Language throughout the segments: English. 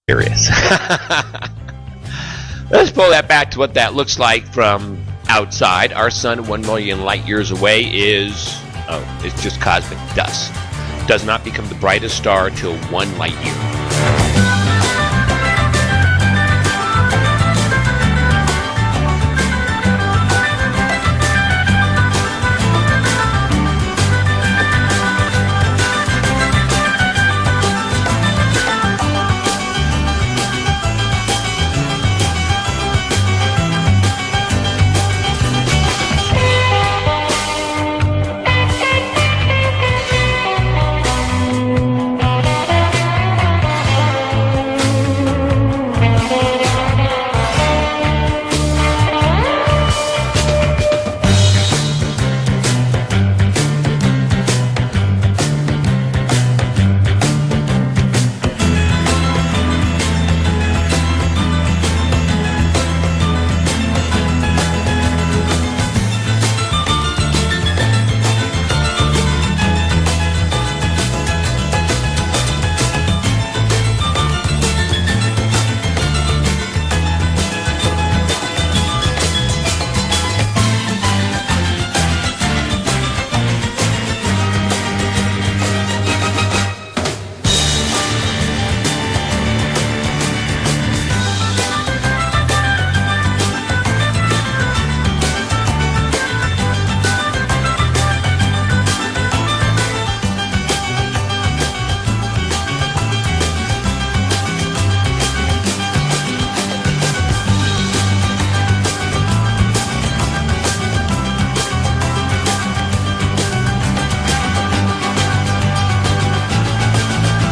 Serious. Let's pull that back to what that looks like from outside. Our sun, 1 million light years away, is it's just cosmic dust. Does not become the brightest star till 1 light year.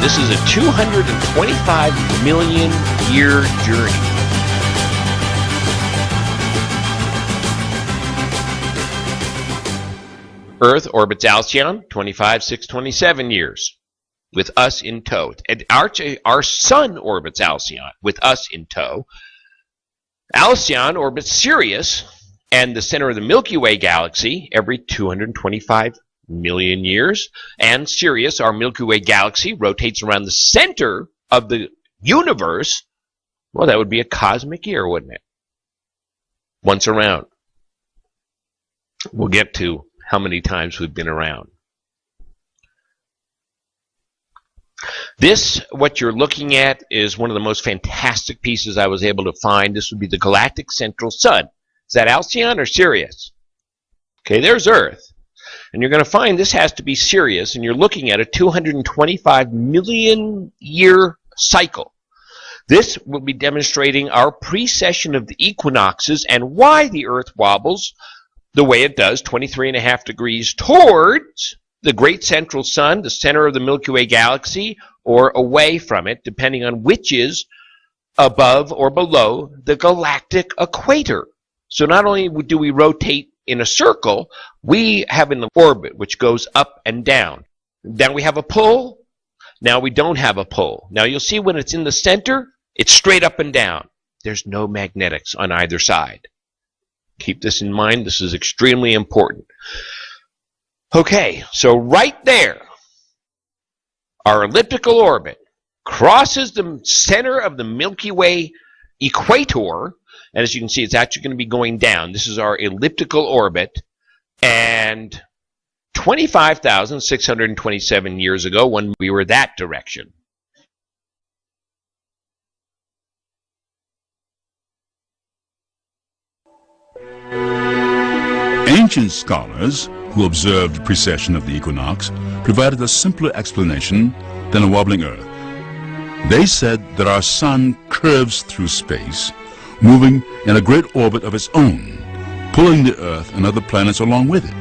This is a 225 million year journey. Earth orbits Alcyon, 25,627 years, with us in tow. And our sun orbits Alcyon, with us in tow. Alcyon orbits Sirius and the center of the Milky Way galaxy every 225 million years. And Sirius, our Milky Way galaxy, rotates around the center of the universe. Well, that would be a cosmic year, wouldn't it? Once around. We'll get to how many times we've been around. This, what you're looking at, is one of the most fantastic pieces I was able to find. This would be the galactic central sun. Is that Alcyon or Sirius? Okay, there's Earth. And you're going to find this has to be Sirius, and you're looking at a 225 million year cycle. This will be demonstrating our precession of the equinoxes and why the Earth wobbles the way it does, 23.5 degrees towards the great central sun, the center of the Milky Way galaxy, or away from it, depending on which is above or below the galactic equator. So not only do we rotate in a circle, we have an orbit which goes up and down. Then we have a pull. Now we don't have a pull. Now you'll see when it's in the center, it's straight up and down. There's no magnetics on either side. Keep this in mind. This is extremely important. Okay, so right there, our elliptical orbit crosses the center of the Milky Way equator. And as you can see, it's actually going to be going down. This is our elliptical orbit. And 25,627 years ago, when we were that direction. Ancient scholars who observed precession of the equinox provided a simpler explanation than a wobbling Earth. They said that our sun curves through space, moving in a great orbit of its own, pulling the Earth and other planets along with it.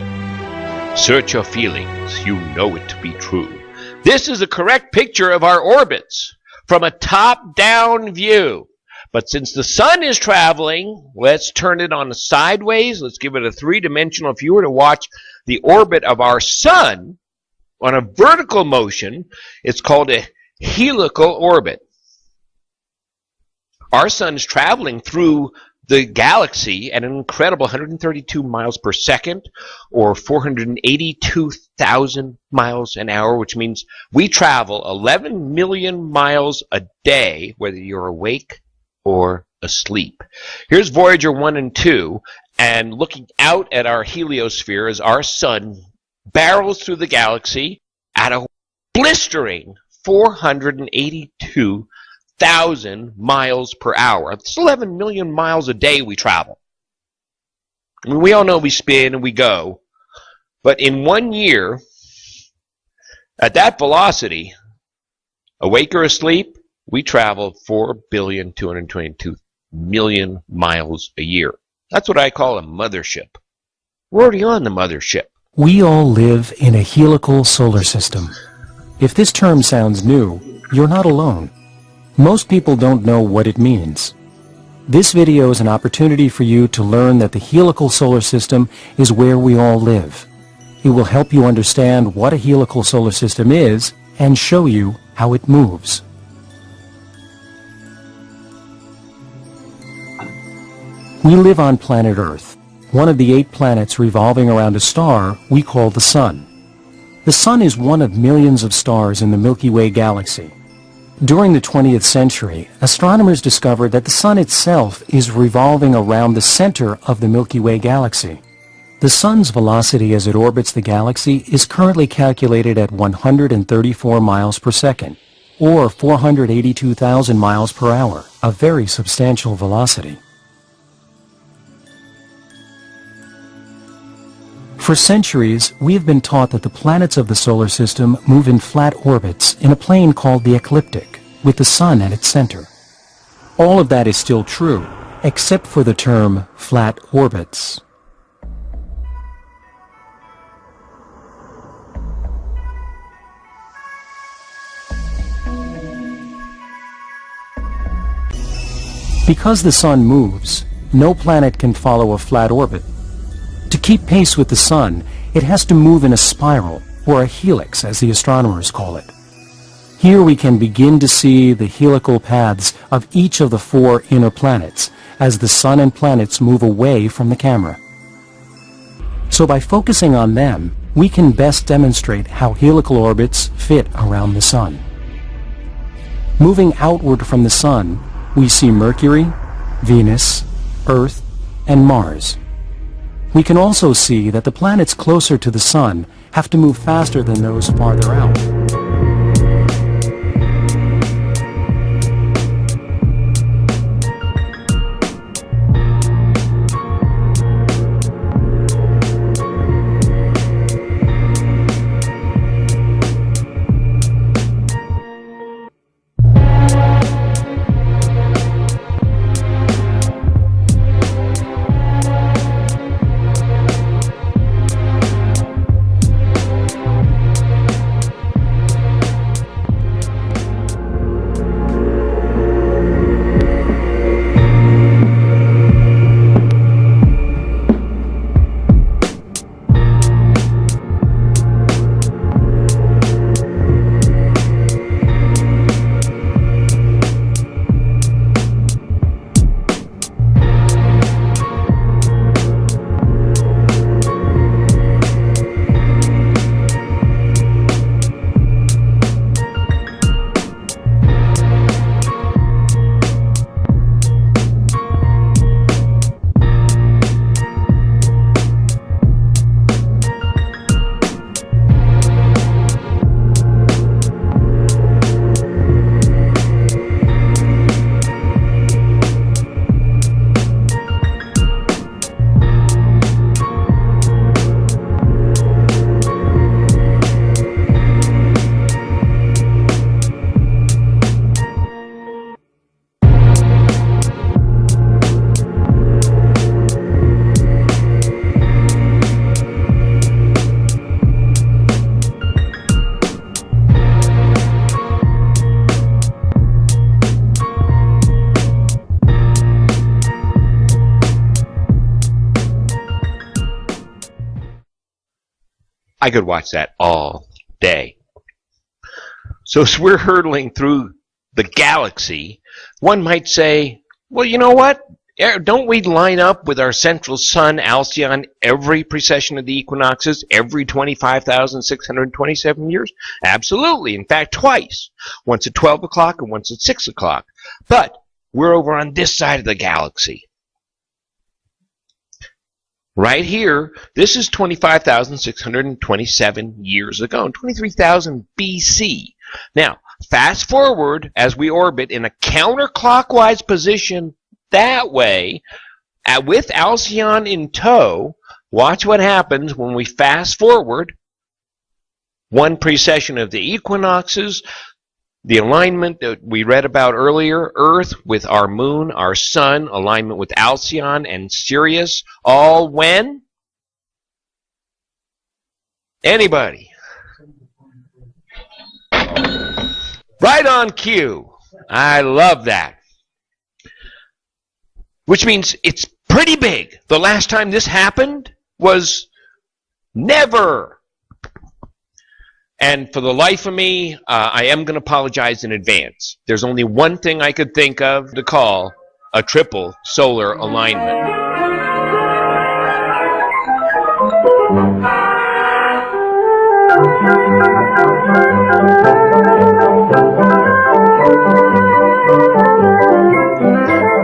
Search your feelings. You know it to be true. This is a correct picture of our orbits from a top-down view. But since the sun is traveling, let's turn it on sideways. Let's give it a three-dimensional. If you were to watch the orbit of our sun on a vertical motion, it's called a helical orbit. Our sun is traveling through the galaxy at an incredible 132 miles per second, or 482,000 miles an hour, which means we travel 11 million miles a day, whether you're awake or asleep. Here's Voyager 1 and 2, and looking out at our heliosphere as our sun barrels through the galaxy at a blistering 482,000 miles per hour. It's 11 million miles a day we travel. I mean, we all know we spin and we go, but in 1 year, at that velocity, awake or asleep, we travel 4,222,000,000 miles a year. That's what I call a mothership. We're already on the mothership. We all live in a helical solar system. If this term sounds new, you're not alone. Most people don't know what it means. This video is an opportunity for you to learn that the helical solar system is where we all live. It will help you understand what a helical solar system is and show you how it moves. We live on planet Earth, one of the 8 planets revolving around a star we call the Sun. The Sun is one of millions of stars in the Milky Way galaxy. During the 20th century, astronomers discovered that the Sun itself is revolving around the center of the Milky Way galaxy. The Sun's velocity as it orbits the galaxy is currently calculated at 134 miles per second, or 482,000 miles per hour, a very substantial velocity. For centuries, we have been taught that the planets of the solar system move in flat orbits in a plane called the ecliptic, with the Sun at its center. All of that is still true, except for the term flat orbits. Because the Sun moves, no planet can follow a flat orbit. To keep pace with the Sun, it has to move in a spiral, or a helix as the astronomers call it. Here we can begin to see the helical paths of each of the 4 inner planets as the Sun and planets move away from the camera. So by focusing on them, we can best demonstrate how helical orbits fit around the Sun. Moving outward from the Sun, we see Mercury, Venus, Earth, and Mars. We can also see that the planets closer to the Sun have to move faster than those farther out. I could watch that all day. So as we're hurtling through the galaxy, one might say, well, you know what? Don't we line up with our central sun, Alcyon, every precession of the equinoxes, every 25,627 years? Absolutely. In fact, twice. Once at 12 o'clock and once at 6 o'clock. But we're over on this side of the galaxy. Right here, this is 25,627 years ago, 23,000 BC. Now, fast forward as we orbit in a counterclockwise position that way, with Alcyon in tow. Watch what happens when we fast forward one precession of the equinoxes, the alignment that we read about earlier, Earth with our moon, our sun, alignment with Alcyon and Sirius, all when? Anybody? Right on cue. I love that. Which means it's pretty big. The last time this happened was never. And for the life of me, I am going to apologize in advance. There's only one thing I could think of to call a triple solar alignment.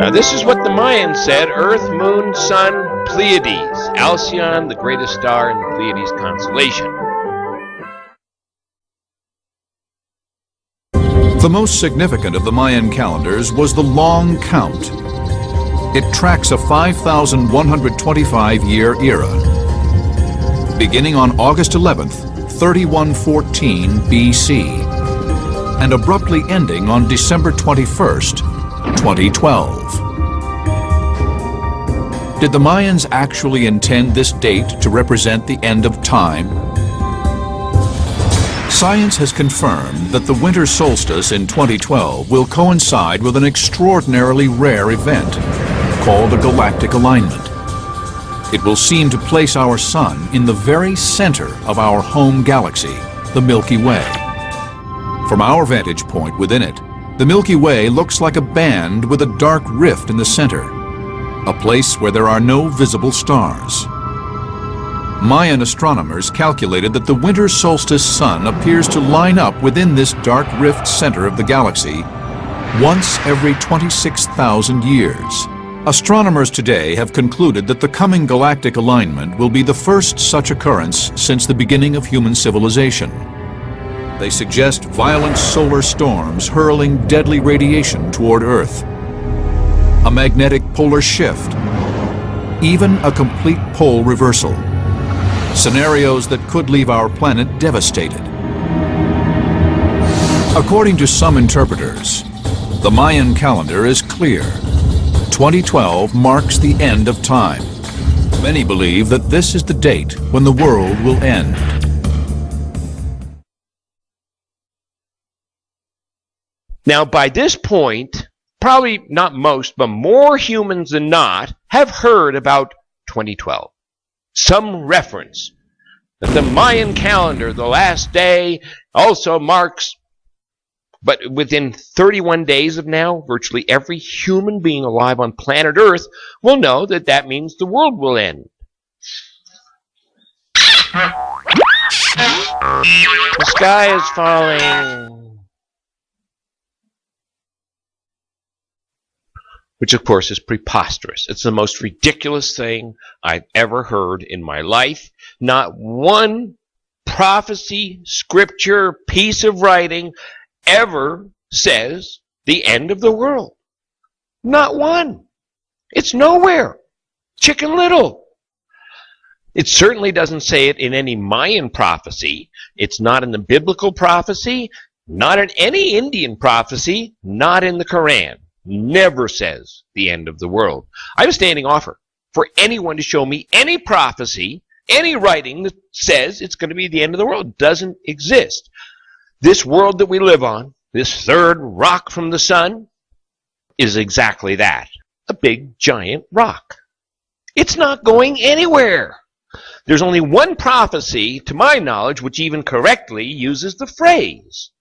Now this is what the Mayans said: Earth, Moon, Sun, Pleiades. Alcyon, the greatest star in the Pleiades constellation. The most significant of the Mayan calendars was the Long Count. It tracks a 5,125-year era, beginning on August 11th, 3114 BC, and abruptly ending on December 21st, 2012. Did the Mayans actually intend this date to represent the end of time? Science has confirmed that the winter solstice in 2012 will coincide with an extraordinarily rare event called a galactic alignment. It will seem to place our sun in the very center of our home galaxy, the Milky Way. From our vantage point within it, the Milky Way looks like a band with a dark rift in the center, a place where there are no visible stars. Mayan astronomers calculated that the winter solstice sun appears to line up within this dark rift center of the galaxy once every 26,000 years. Astronomers today have concluded that the coming galactic alignment will be the first such occurrence since the beginning of human civilization. They suggest violent solar storms hurling deadly radiation toward Earth, a magnetic polar shift, even a complete pole reversal. Scenarios that could leave our planet devastated. According to some interpreters, the Mayan calendar is clear. 2012 marks the end of time. Many believe that this is the date when the world will end. Now, by this point, probably not most, but more humans than not have heard about 2012. Some reference that the Mayan calendar, the last day, also marks, but within 31 days of now, virtually every human being alive on planet Earth will know that that means the world will end. The sky is falling. Which, of course, is preposterous. It's the most ridiculous thing I've ever heard in my life. Not one prophecy, scripture, piece of writing ever says the end of the world. Not one. It's nowhere. Chicken Little. It certainly doesn't say it in any Mayan prophecy. It's not in the biblical prophecy, not in any Indian prophecy, not in the Quran. Never says the end of the world. I have a standing offer for anyone to show me any prophecy, any writing that says it's going to be the end of the world. It doesn't exist. This world that we live on, this third rock from the sun, is exactly that. A big, giant rock. It's not going anywhere. There's only one prophecy, to my knowledge, which even correctly uses the phrase,